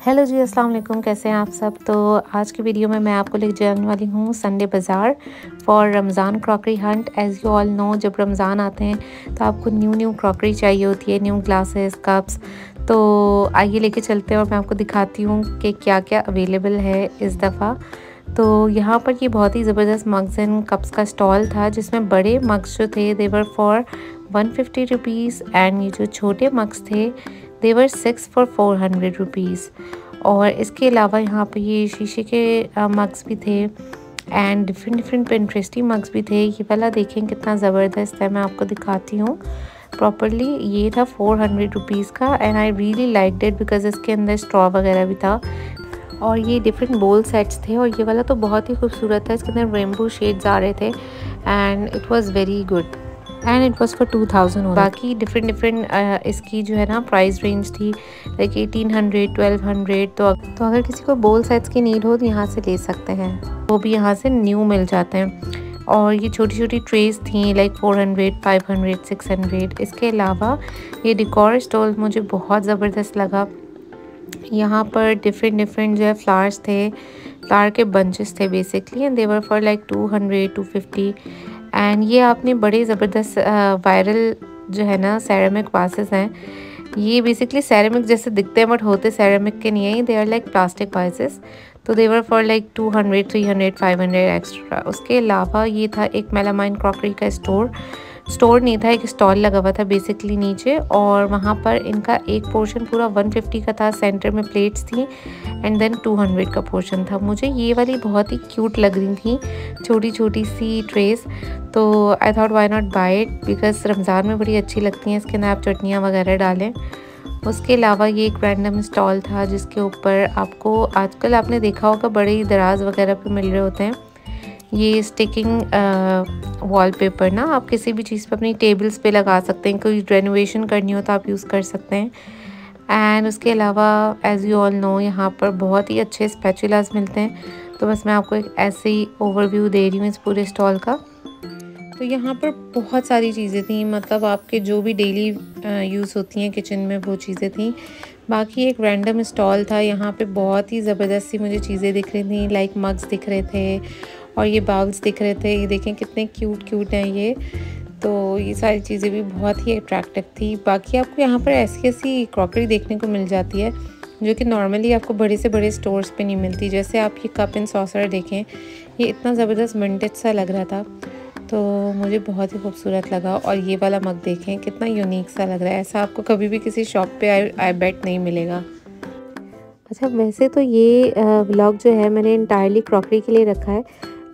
Hello जी, अस्सलाम वालेकुम। कैसे हैं आप सब। तो आज की वीडियो में मैं आपको लेके जाने वाली हूँ संडे बाज़ार for Ramzan crockery Hunt. As you all know, जब रमज़ान आते हैं तो आपको न्यू क्रॉकरी चाहिए होती है, न्यू ग्लासेस, कप्स। तो आइए लेके चलते हैं और मैं आपको दिखाती हूँ कि क्या क्या अवेलेबल है इस दफ़ा। तो यहाँ पर ये बहुत ही ज़बरदस्त मग्स एंड कप्स का स्टॉल था, जिसमें बड़े मग्स जो थे देवर फॉर 150 रुपीज़ एंड ये जो छोटे मग्स थे देवर 6 फॉर 400 रुपीज़। और इसके अलावा यहाँ पे ये शीशे के मग्स भी थे एंड डिफरेंट पिंटरेस्टी मग्स भी थे। ये वाला देखें कितना ज़बरदस्त है, मैं आपको दिखाती हूँ प्रॉपरली। ये था 400 रुपीज़ का and I really liked it because इसके अंदर स्ट्रॉ वगैरह भी था। और ये डिफरेंट बोल सेट्स थे और ये वाला तो बहुत ही खूबसूरत था। इसके अंदर रेनबो शेड्स आ रहे थे and it was very good and it was for 2000। बाकी डिफरेंट इसकी जो है ना प्राइस रेंज थी लाइक 1800 1200। तो अगर किसी को बोल सेट्स की नीड हो तो यहाँ से ले सकते हैं, वो भी यहाँ से न्यू मिल जाते हैं। और ये छोटी छोटी ट्रेस थी लाइक 400 500 600। इसके अलावा ये डेकोर स्टॉल मुझे बहुत ज़बरदस्त लगा। यहाँ पर डिफरेंट जो है फ्लावर्स थे, फ्लावर के बंचेस थे basically and they were for like 200 250। And ये आपने बड़े ज़बरदस्त वायरल जो है ना सेरेमिक वासेस हैं। ये बेसिकली सेरेमिक जैसे दिखते हैं बट होते सेरेमिक के नहीं है, they are like plastic vases. तो देवर फॉर लाइक 200 300 500 एक्स्ट्रा। उसके अलावा ये था एक मेलामाइन क्रॉकरी का स्टोर नहीं था, एक स्टॉल लगा हुआ था बेसिकली नीचे, और वहाँ पर इनका एक पोर्शन पूरा 150 का था। सेंटर में प्लेट्स थी एंड देन 200 का पोर्शन था। मुझे ये वाली बहुत ही क्यूट लग रही थी, छोटी छोटी सी ट्रेस। तो I thought why not buy it because Ramzan में बड़ी अच्छी लगती हैं, इसके अंदर आप चटनियाँ वगैरह डालें। उसके अलावा ये एक रैंडम स्टॉल था जिसके ऊपर आपको आजकल आपने देखा होगा बड़े ही दराज वगैरह पे मिल रहे होते हैं ये स्टिकिंग वॉलपेपर ना, आप किसी भी चीज़ पे अपनी टेबल्स पे लगा सकते हैं। कोई रेनोवेशन करनी हो तो आप यूज़ कर सकते हैं। एंड उसके अलावा एज़ यू ऑल नो यहाँ पर बहुत ही अच्छे स्पैचुलास मिलते हैं। तो बस मैं आपको एक ऐसे ही ओवरव्यू दे रही हूँ इस पूरे स्टॉल का। तो यहाँ पर बहुत सारी चीज़ें थी, मतलब आपके जो भी डेली यूज़ होती हैं किचन में वो चीज़ें थी। बाकी एक रैंडम स्टॉल था, यहाँ पे बहुत ही ज़बरदस्त सी मुझे चीज़ें दिख रही थी, लाइक मग्स दिख रहे थे और ये बाउल्स दिख रहे थे। ये देखें कितने क्यूट हैं ये। तो ये सारी चीज़ें भी बहुत ही अट्रैक्टिव थी। बाकी आपको यहाँ पर ऐसी क्रॉकरी देखने को मिल जाती है जो कि नॉर्मली आपको बड़े से बड़े स्टोर्स पे नहीं मिलती। जैसे आप ये कप एंड सॉसर देखें, ये इतना ज़बरदस्त विंटेज सा लग रहा था, तो मुझे बहुत ही खूबसूरत लगा। और ये वाला मग देखें कितना यूनिक सा लग रहा है, ऐसा आपको कभी भी किसी शॉप पे आई बेट नहीं मिलेगा। अच्छा, वैसे तो ये व्लॉग जो है मैंने इंटायरली क्रॉकरी के लिए रखा है,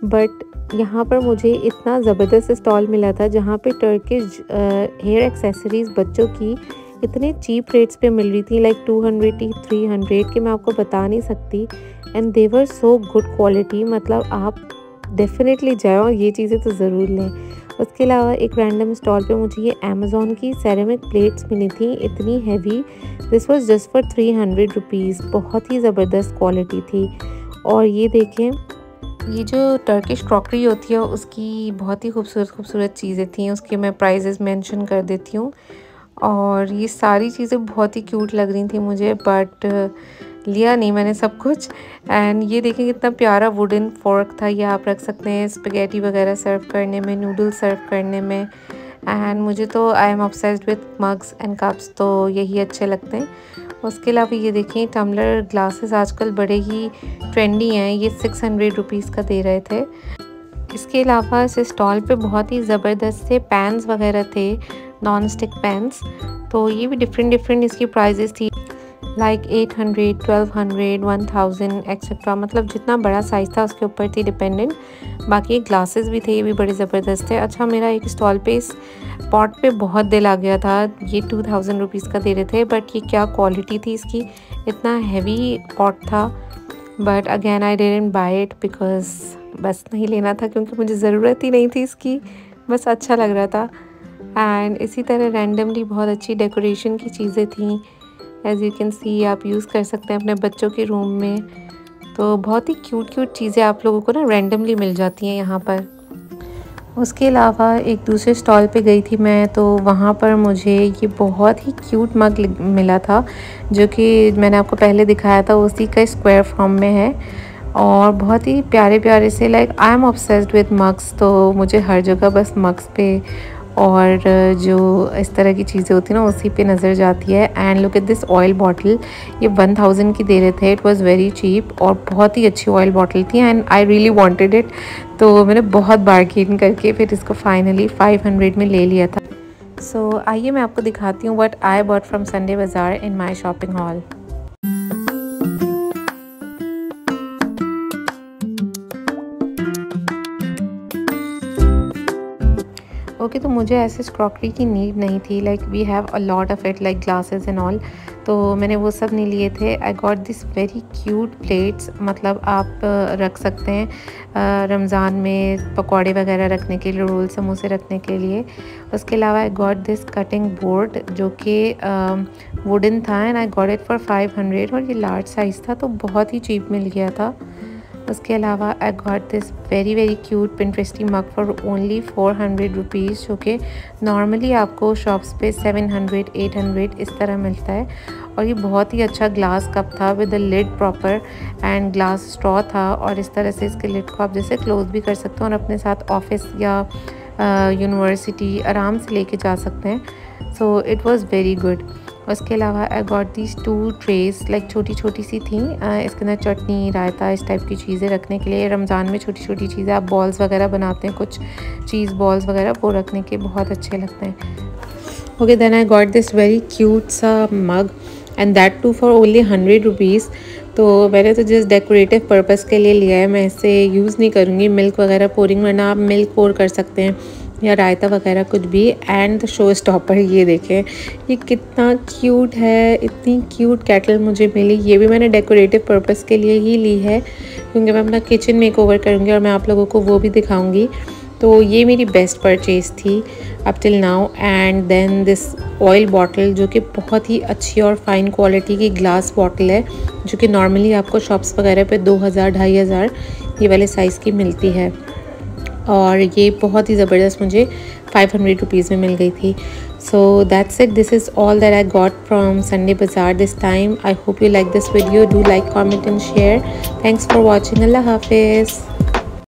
बट यहाँ पर मुझे इतना ज़बरदस्त स्टॉल मिला था जहाँ पे टर्किश हेयर एक्सेसरीज़ बच्चों की इतने चीप रेट्स पे मिल रही थी, लाइक 200 300 के मैं आपको बता नहीं सकती। And they were so good quality, मतलब आप डेफिनेटली जाओ और ये चीज़ें तो ज़रूर लें। उसके अलावा एक रैंडम स्टॉल पे मुझे ये अमेज़ॉन की सेरेमिक प्लेट्स मिली थी, इतनी heavy. This was just for 300 rupees. बहुत ही ज़बरदस्त क्वालिटी थी। और ये देखें, ये जो टर्किश क्रॉकरी होती है उसकी बहुत ही खूबसूरत चीज़ें थी। उसके मैं प्राइजेस मेंशन कर देती हूँ। और ये सारी चीज़ें बहुत ही क्यूट लग रही थी मुझे, बट लिया नहीं मैंने सब कुछ। एंड ये देखें कितना प्यारा वुडन फोर्क था, ये आप रख सकते हैं स्पैगेटी वगैरह सर्व करने में, नूडल्स सर्व करने में। एंड मुझे तो I am obsessed with mugs and cups, तो यही अच्छे लगते हैं। उसके अलावा ये देखें टम्बलर ग्लासेस आजकल बड़े ही ट्रेंडी हैं, ये 600 रुपीज़ का दे रहे थे। इसके अलावा इस स्टॉल पे बहुत ही ज़बरदस्त से पैन्स वगैरह थे, नॉन स्टिक पैन्स। तो ये भी डिफरेंट इसकी प्राइजेस थी, लाइक 800 1200 1000 एक्सेट्रा, मतलब जितना बड़ा साइज़ था उसके ऊपर थी डिपेंडेंट। बाकी ग्लासेस भी थे, ये भी बड़े ज़बरदस्त थे। अच्छा, मेरा एक स्टॉल पे इस पॉट पे बहुत दिल आ गया था, ये 2000 रुपीज़ का दे रहे थे, बट ये क्या क्वालिटी थी इसकी, इतना हैवी पॉट था। But again I didn't buy it because बस नहीं लेना था क्योंकि मुझे ज़रूरत ही नहीं थी इसकी, बस अच्छा लग रहा था। एंड इसी तरह रैंडमली बहुत अच्छी डेकोरेशन की चीज़ें थी, एज़ यू कैन सी, आप यूज़ कर सकते हैं अपने बच्चों के रूम में। तो बहुत ही क्यूट चीज़ें आप लोगों को ना रैंडमली मिल जाती हैं यहाँ पर। उसके अलावा एक दूसरे स्टॉल पे गई थी मैं, तो वहाँ पर मुझे ये बहुत ही क्यूट मग मिला था, जो कि मैंने आपको पहले दिखाया था, उसी का स्क्वायर फॉर्म में है और बहुत ही प्यारे प्यारे से, like I am obsessed with mugs. तो मुझे हर जगह बस मग्स पे और जो इस तरह की चीज़ें होती हैं ना उसी पे नज़र जाती है। And look at this oil bottle, ये 1000 की दे रहे थे। इट वाज वेरी चीप और बहुत ही अच्छी ऑयल बॉटल थी and I really wanted it. तो मैंने बहुत बार्गेन करके फिर इसको फाइनली 500 में ले लिया था। सो आइए मैं आपको दिखाती हूँ what I bought from Sunday Bazaar in my shopping haul. Okay तो मुझे ऐसे क्रॉकरी की नीड नहीं थी, like we have a lot of it, like glasses and all, तो मैंने वो सब नहीं लिए थे। I got this very cute plates, मतलब आप रख सकते हैं रमज़ान में पकौड़े वगैरह रखने के लिए, रोल समोसे रखने के लिए। उसके अलावा I got this cutting board जो कि वुडन था and I got it for 500 और ये लार्ज साइज़ था तो बहुत ही चीप मिल गया था। उसके अलावा I got this very cute Pinteresty mug for only 400 rupees, जो कि नॉर्मली आपको शॉप्स पे 700 800 इस तरह मिलता है। और ये बहुत ही अच्छा ग्लास कप था with the lid proper and glass straw था, और इस तरह से इसके लिड को आप जैसे क्लोज भी कर सकते हो और अपने साथ ऑफिस या यूनिवर्सिटी आराम से लेके जा सकते हैं। So it was very good. उसके अलावा I got these 2 trace, like छोटी छोटी सी थी, इसके अंदर चटनी रायता इस टाइप की चीज़ें रखने के लिए। रमज़ान में छोटी छोटी चीज़ें, आप बॉल्स वगैरह बनाते हैं कुछ चीज़ बॉल्स वगैरह, वो रखने के बहुत अच्छे लगते हैं। Okay then I got this very cute सा mug and that too for only 100 rupees. तो मैंने तो जस्ट डेकोरेटिव पर्पस के लिए लिया है, मैं इसे यूज़ नहीं करूँगी मिल्क वगैरह पोरिंग, वरना आप मिल्क पोर कर सकते हैं या रायता वगैरह कुछ भी। एंड द शो स्टॉपर ये देखें, ये कितना क्यूट है, इतनी क्यूट कैटल मुझे मिली। ये भी मैंने डेकोरेटिव पर्पस के लिए ही ली है क्योंकि मैं अपना किचन मेकओवर करूँगी और मैं आप लोगों को वो भी दिखाऊँगी। तो ये मेरी बेस्ट परचेज़ थी up till now. And then this oil bottle जो कि बहुत ही अच्छी और फाइन क्वालिटी की ग्लास बॉटल है, जो कि नॉर्मली आपको शॉप्स वगैरह पे 2000 2500 ये वाले साइज़ की मिलती है, और ये बहुत ही ज़बरदस्त मुझे 500 रुपीज़ में मिल गई थी। So that's it, this is all that I got from Sunday बाज़ार this time. I hope you like this video, do like, comment and share. Thanks for watching. अल्लाह हाफिज़।